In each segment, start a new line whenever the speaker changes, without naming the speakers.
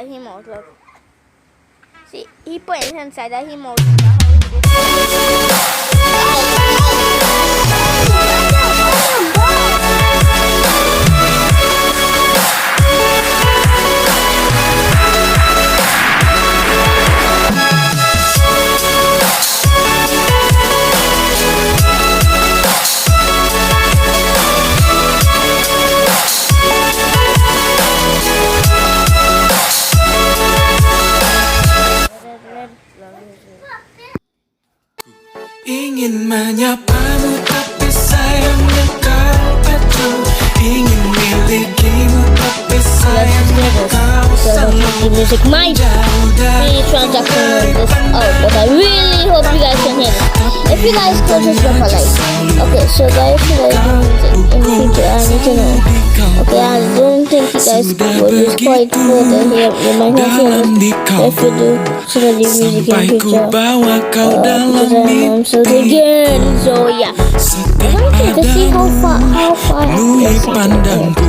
inside him mode. Look. See, he put his inside that he mode.
Ingin menyapamu tapi sayangnya kau acuh. Ingin milikimu tapi sayangnya kau selalu
music might be transaction on this out, but I really hope you guys can hear it. If you guys could just drop a like. Okay, so guys, should I do music in the future? I need to know. Okay, I don't think you guys would. It's quite good to hear. You might not hear it. If you do, should I do music in the future? Because I'm so digging. So yeah, I'm wanting to see how far I have
pandangku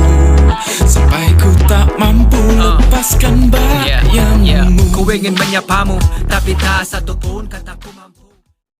sampai ku tak mampu lepaskan bayangmu.
Ku ingin menyapamu tapi tak satu pun kataku